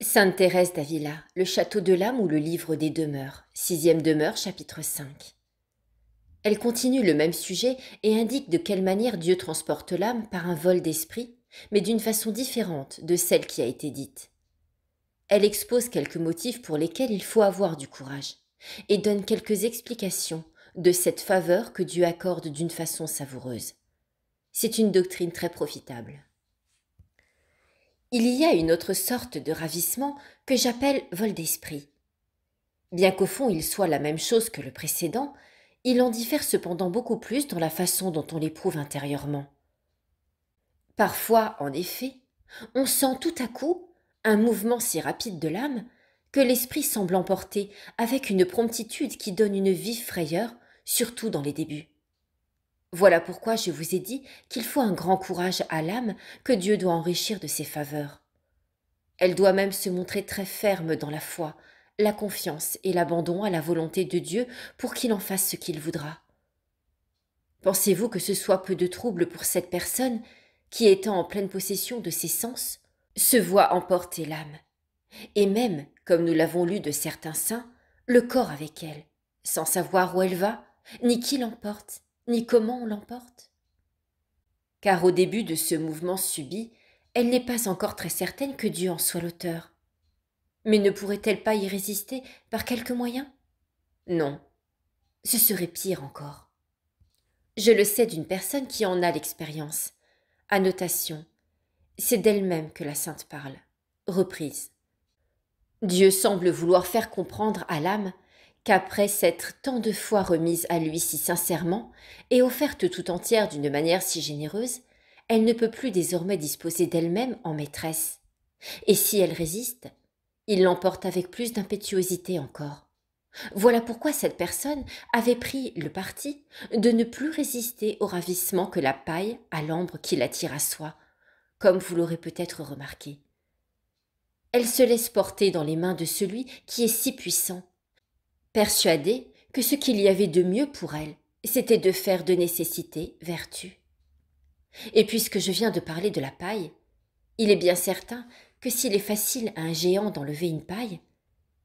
Sainte Thérèse d'Avila, le château de l'âme ou le livre des demeures, sixième demeure, chapitre 5. Elle continue le même sujet et indique de quelle manière Dieu transporte l'âme par un vol d'esprit, mais d'une façon différente de celle qui a été dite. Elle expose quelques motifs pour lesquels il faut avoir du courage, et donne quelques explications de cette faveur que Dieu accorde d'une façon savoureuse. C'est une doctrine très profitable. Il y a une autre sorte de ravissement que j'appelle vol d'esprit. Bien qu'au fond il soit la même chose que le précédent, il en diffère cependant beaucoup plus dans la façon dont on l'éprouve intérieurement. Parfois, en effet, on sent tout à coup un mouvement si rapide de l'âme que l'esprit semble emporter avec une promptitude qui donne une vive frayeur, surtout dans les débuts. Voilà pourquoi je vous ai dit qu'il faut un grand courage à l'âme que Dieu doit enrichir de ses faveurs. Elle doit même se montrer très ferme dans la foi, la confiance et l'abandon à la volonté de Dieu pour qu'il en fasse ce qu'il voudra. Pensez-vous que ce soit peu de trouble pour cette personne qui, étant en pleine possession de ses sens, se voit emporter l'âme, et même, comme nous l'avons lu de certains saints, le corps avec elle, sans savoir où elle va, ni qui l'emporte, ni comment on l'emporte? Car au début de ce mouvement subit, elle n'est pas encore très certaine que Dieu en soit l'auteur. Mais ne pourrait-elle pas y résister par quelque moyen? Non, ce serait pire encore. Je le sais d'une personne qui en a l'expérience. Annotation. C'est d'elle-même que la sainte parle. Reprise. Dieu semble vouloir faire comprendre à l'âme qu'après s'être tant de fois remise à lui si sincèrement et offerte tout entière d'une manière si généreuse, elle ne peut plus désormais disposer d'elle-même en maîtresse. Et si elle résiste, il l'emporte avec plus d'impétuosité encore. Voilà pourquoi cette personne avait pris le parti de ne plus résister au ravissement que la paille à l'ambre qui l'attire à soi, comme vous l'aurez peut-être remarqué. Elle se laisse porter dans les mains de celui qui est si puissant, persuadée que ce qu'il y avait de mieux pour elle, c'était de faire de nécessité vertu. Et puisque je viens de parler de la paille, il est bien certain que s'il est facile à un géant d'enlever une paille,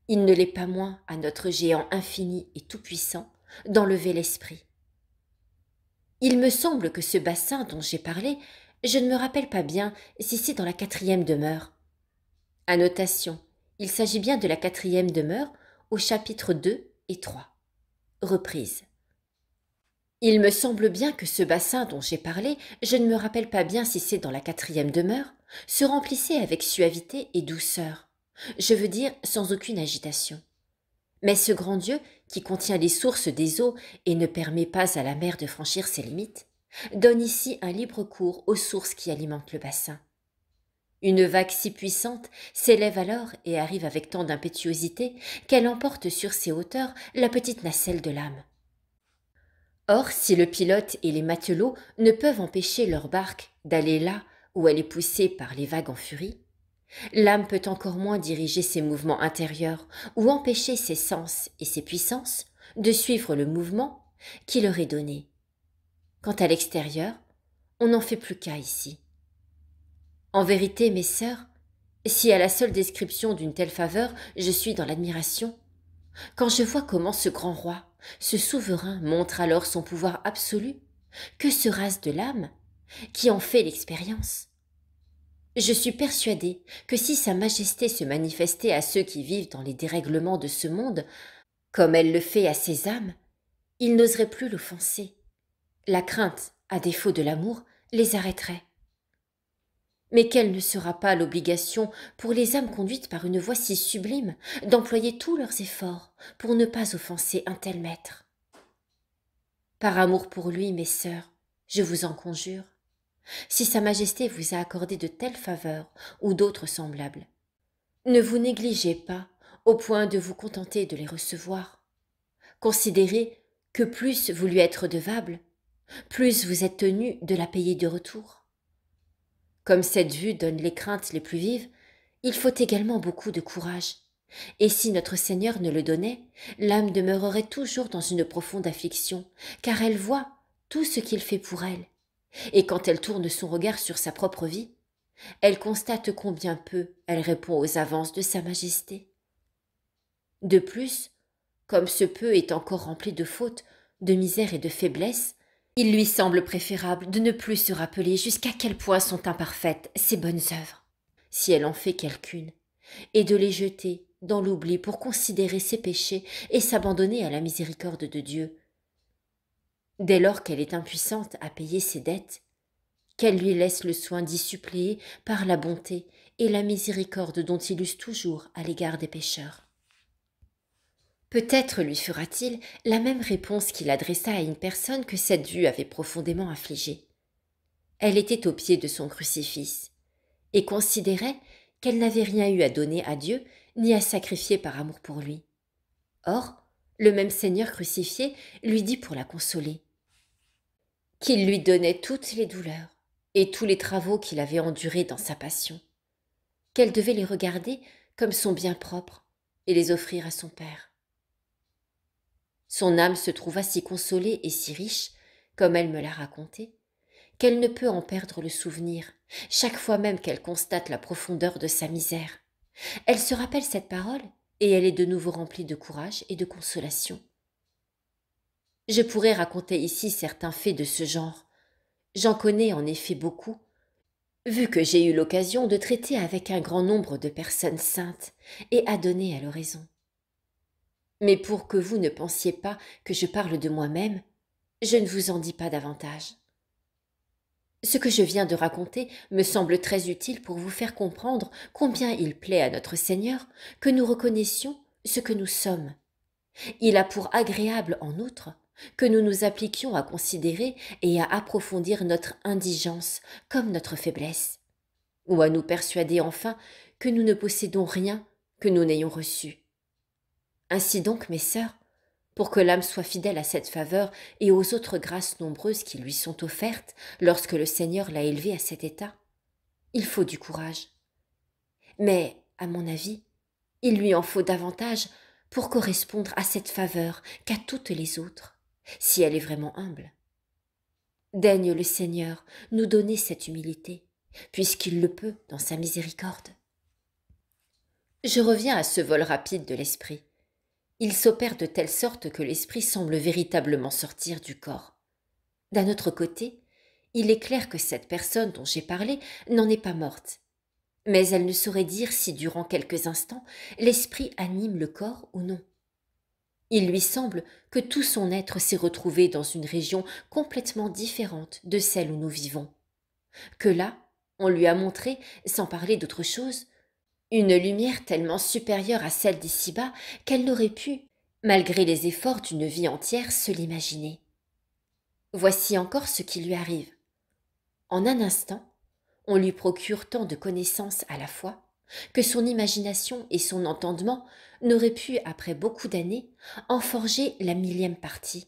il ne l'est pas moins à notre géant infini et tout-puissant d'enlever l'esprit. Il me semble que ce bassin dont j'ai parlé, je ne me rappelle pas bien si c'est dans la quatrième demeure. Annotation, il s'agit bien de la quatrième demeure au chapitre 2 et 3. Reprise. Il me semble bien que ce bassin dont j'ai parlé, je ne me rappelle pas bien si c'est dans la quatrième demeure, se remplissait avec suavité et douceur. Je veux dire sans aucune agitation. Mais ce grand Dieu, qui contient les sources des eaux et ne permet pas à la mer de franchir ses limites, donne ici un libre cours aux sources qui alimentent le bassin. Une vague si puissante s'élève alors et arrive avec tant d'impétuosité qu'elle emporte sur ses hauteurs la petite nacelle de l'âme. Or, si le pilote et les matelots ne peuvent empêcher leur barque d'aller là où elle est poussée par les vagues en furie, l'âme peut encore moins diriger ses mouvements intérieurs ou empêcher ses sens et ses puissances de suivre le mouvement qui leur est donné. Quant à l'extérieur, on n'en fait plus qu'à ici. En vérité, mes sœurs, si à la seule description d'une telle faveur je suis dans l'admiration, quand je vois comment ce grand roi, ce souverain montre alors son pouvoir absolu, que sera-ce de l'âme qui en fait l'expérience? Je suis persuadée que si Sa Majesté se manifestait à ceux qui vivent dans les dérèglements de ce monde, comme elle le fait à ces âmes, ils n'oseraient plus l'offenser. La crainte, à défaut de l'amour, les arrêterait. Mais quelle ne sera pas l'obligation pour les âmes conduites par une voix si sublime d'employer tous leurs efforts pour ne pas offenser un tel maître? Par amour pour lui, mes sœurs, je vous en conjure, si Sa Majesté vous a accordé de telles faveurs ou d'autres semblables, ne vous négligez pas au point de vous contenter de les recevoir. Considérez que plus vous lui êtes redevable, plus vous êtes tenu de la payer de retour. Comme cette vue donne les craintes les plus vives, il faut également beaucoup de courage. Et si notre Seigneur ne le donnait, l'âme demeurerait toujours dans une profonde affliction, car elle voit tout ce qu'il fait pour elle. Et quand elle tourne son regard sur sa propre vie, elle constate combien peu elle répond aux avances de Sa Majesté. De plus, comme ce peu est encore rempli de fautes, de misère et de faiblesse, il lui semble préférable de ne plus se rappeler jusqu'à quel point sont imparfaites ses bonnes œuvres, si elle en fait quelqu'une, et de les jeter dans l'oubli pour considérer ses péchés et s'abandonner à la miséricorde de Dieu. Dès lors qu'elle est impuissante à payer ses dettes, qu'elle lui laisse le soin d'y suppléer par la bonté et la miséricorde dont il use toujours à l'égard des pécheurs. Peut-être lui fera-t-il la même réponse qu'il adressa à une personne que cette vue avait profondément affligée. Elle était au pied de son crucifix et considérait qu'elle n'avait rien eu à donner à Dieu ni à sacrifier par amour pour lui. Or, le même Seigneur crucifié lui dit pour la consoler qu'il lui donnait toutes les douleurs et tous les travaux qu'il avait endurés dans sa passion, qu'elle devait les regarder comme son bien propre et les offrir à son Père. Son âme se trouva si consolée et si riche, comme elle me l'a raconté, qu'elle ne peut en perdre le souvenir, chaque fois même qu'elle constate la profondeur de sa misère. Elle se rappelle cette parole, et elle est de nouveau remplie de courage et de consolation. Je pourrais raconter ici certains faits de ce genre. J'en connais en effet beaucoup, vu que j'ai eu l'occasion de traiter avec un grand nombre de personnes saintes et adonnées à l'oraison. Mais pour que vous ne pensiez pas que je parle de moi-même, je ne vous en dis pas davantage. Ce que je viens de raconter me semble très utile pour vous faire comprendre combien il plaît à notre Seigneur que nous reconnaissions ce que nous sommes. Il a pour agréable, en outre, que nous nous appliquions à considérer et à approfondir notre indigence comme notre faiblesse, ou à nous persuader enfin que nous ne possédons rien que nous n'ayons reçu. Ainsi donc, mes sœurs, pour que l'âme soit fidèle à cette faveur et aux autres grâces nombreuses qui lui sont offertes lorsque le Seigneur l'a élevée à cet état, il faut du courage. Mais, à mon avis, il lui en faut davantage pour correspondre à cette faveur qu'à toutes les autres, si elle est vraiment humble. Daigne le Seigneur nous donner cette humilité, puisqu'il le peut dans sa miséricorde. Je reviens à ce vol rapide de l'esprit. Il s'opère de telle sorte que l'esprit semble véritablement sortir du corps. D'un autre côté, il est clair que cette personne dont j'ai parlé n'en est pas morte, mais elle ne saurait dire si durant quelques instants l'esprit anime le corps ou non. Il lui semble que tout son être s'est retrouvé dans une région complètement différente de celle où nous vivons, que là, on lui a montré, sans parler d'autre chose, une lumière tellement supérieure à celle d'ici-bas qu'elle n'aurait pu, malgré les efforts d'une vie entière, se l'imaginer. Voici encore ce qui lui arrive. En un instant, on lui procure tant de connaissances à la fois que son imagination et son entendement n'auraient pu, après beaucoup d'années, en forger la millième partie.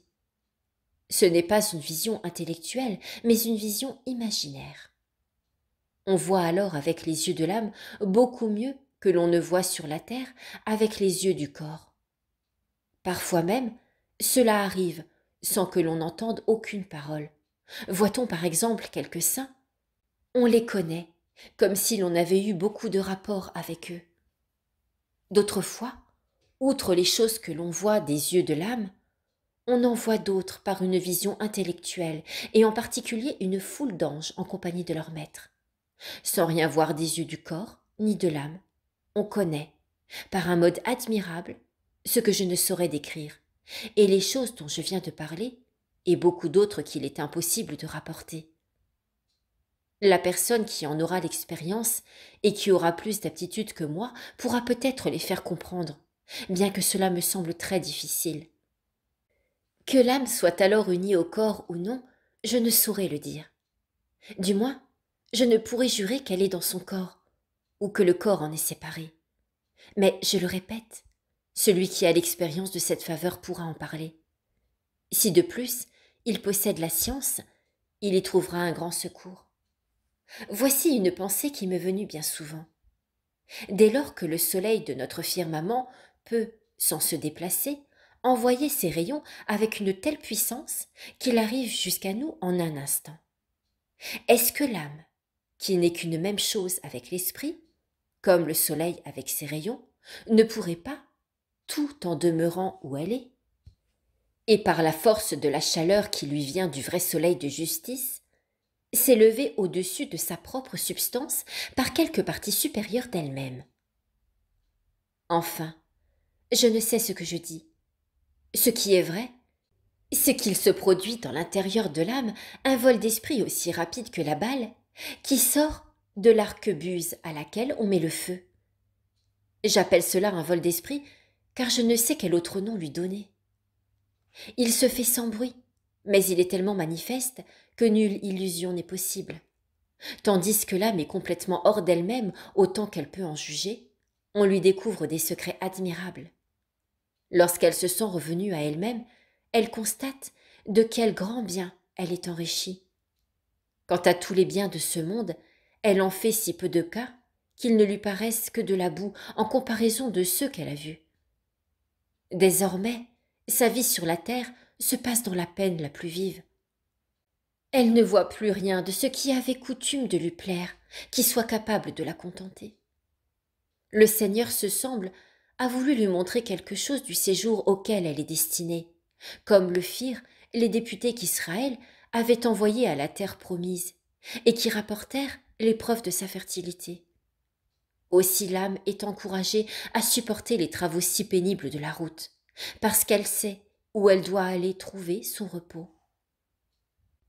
Ce n'est pas une vision intellectuelle, mais une vision imaginaire. On voit alors avec les yeux de l'âme beaucoup mieux que l'on ne voit sur la terre avec les yeux du corps. Parfois même, cela arrive sans que l'on n'entende aucune parole. Voit-on par exemple quelques saints? On les connaît, comme si l'on avait eu beaucoup de rapports avec eux. D'autres fois, outre les choses que l'on voit des yeux de l'âme, on en voit d'autres par une vision intellectuelle, et en particulier une foule d'anges en compagnie de leur maître. Sans rien voir des yeux du corps, ni de l'âme, on connaît, par un mode admirable, ce que je ne saurais décrire, et les choses dont je viens de parler, et beaucoup d'autres qu'il est impossible de rapporter. La personne qui en aura l'expérience et qui aura plus d'aptitude que moi pourra peut-être les faire comprendre, bien que cela me semble très difficile. Que l'âme soit alors unie au corps ou non, je ne saurais le dire. Du moins, je ne pourrais jurer qu'elle est dans son corps, ou que le corps en est séparé. Mais, je le répète, celui qui a l'expérience de cette faveur pourra en parler. Si de plus, il possède la science, il y trouvera un grand secours. Voici une pensée qui m'est venue bien souvent. Dès lors que le soleil de notre firmament peut, sans se déplacer, envoyer ses rayons avec une telle puissance qu'il arrive jusqu'à nous en un instant. Est-ce que l'âme, qui n'est qu'une même chose avec l'esprit, comme le soleil avec ses rayons, ne pourrait pas, tout en demeurant où elle est, et par la force de la chaleur qui lui vient du vrai soleil de justice, s'élever au-dessus de sa propre substance par quelque partie supérieure d'elle-même. Enfin, je ne sais ce que je dis. Ce qui est vrai, c'est qu'il se produit dans l'intérieur de l'âme un vol d'esprit aussi rapide que la balle, qui sort de l'arquebuse à laquelle on met le feu. J'appelle cela un vol d'esprit, car je ne sais quel autre nom lui donner. Il se fait sans bruit, mais il est tellement manifeste que nulle illusion n'est possible. Tandis que l'âme est complètement hors d'elle-même autant qu'elle peut en juger, on lui découvre des secrets admirables. Lorsqu'elle se sent revenue à elle-même, elle constate de quel grand bien elle est enrichie. Quant à tous les biens de ce monde, elle en fait si peu de cas qu'ils ne lui paraissent que de la boue en comparaison de ceux qu'elle a vus. Désormais, sa vie sur la terre se passe dans la peine la plus vive. Elle ne voit plus rien de ce qui avait coutume de lui plaire, qui soit capable de la contenter. Le Seigneur, se semble, a voulu lui montrer quelque chose du séjour auquel elle est destinée, comme le firent les députés qu'Israël avait envoyés à la terre promise, et qui rapportèrent les preuves de sa fertilité. Aussi l'âme est encouragée à supporter les travaux si pénibles de la route, parce qu'elle sait où elle doit aller trouver son repos.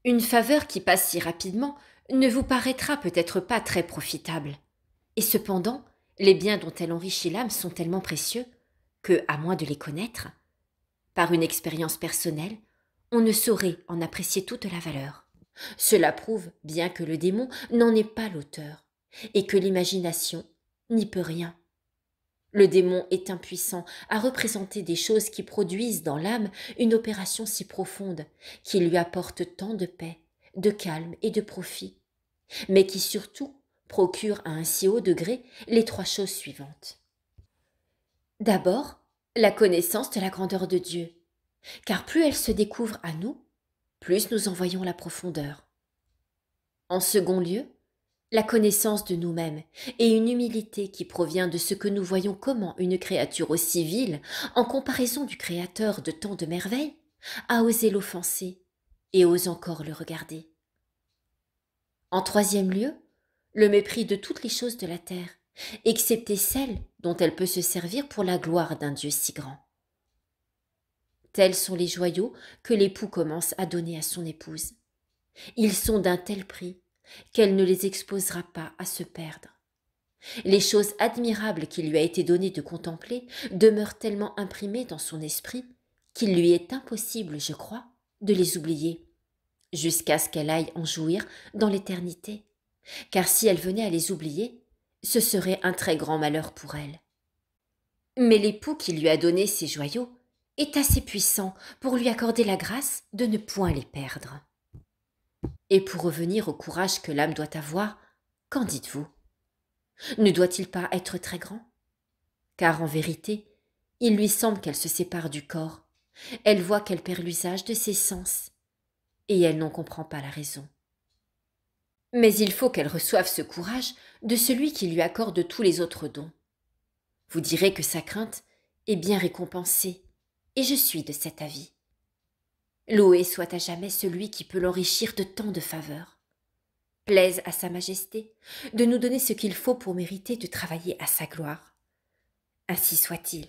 Une faveur qui passe si rapidement ne vous paraîtra peut-être pas très profitable, et cependant, les biens dont elle enrichit l'âme sont tellement précieux que, à moins de les connaître, par une expérience personnelle, on ne saurait en apprécier toute la valeur. Cela prouve bien que le démon n'en est pas l'auteur, et que l'imagination n'y peut rien. Le démon est impuissant à représenter des choses qui produisent dans l'âme une opération si profonde, qui lui apporte tant de paix, de calme et de profit, mais qui surtout procure à un si haut degré les trois choses suivantes. D'abord, la connaissance de la grandeur de Dieu, car plus elle se découvre à nous, plus nous en voyons la profondeur. En second lieu, la connaissance de nous-mêmes et une humilité qui provient de ce que nous voyons comment une créature aussi vile, en comparaison du Créateur de tant de merveilles, a osé l'offenser et ose encore le regarder. En troisième lieu, le mépris de toutes les choses de la terre, excepté celles dont elle peut se servir pour la gloire d'un Dieu si grand. Tels sont les joyaux que l'époux commence à donner à son épouse. Ils sont d'un tel prix qu'elle ne les exposera pas à se perdre. Les choses admirables qu'il lui a été donné de contempler demeurent tellement imprimées dans son esprit qu'il lui est impossible, je crois, de les oublier, jusqu'à ce qu'elle aille en jouir dans l'éternité, car si elle venait à les oublier, ce serait un très grand malheur pour elle. Mais l'époux qui lui a donné ces joyaux est assez puissant pour lui accorder la grâce de ne point les perdre. Et pour revenir au courage que l'âme doit avoir, qu'en dites-vous? Ne doit-il pas être très grand? Car en vérité, il lui semble qu'elle se sépare du corps, elle voit qu'elle perd l'usage de ses sens, et elle n'en comprend pas la raison. Mais il faut qu'elle reçoive ce courage de celui qui lui accorde tous les autres dons. Vous direz que sa crainte est bien récompensée, et je suis de cet avis. Loué soit à jamais celui qui peut l'enrichir de tant de faveurs. Plaise à sa majesté de nous donner ce qu'il faut pour mériter de travailler à sa gloire. Ainsi soit-il.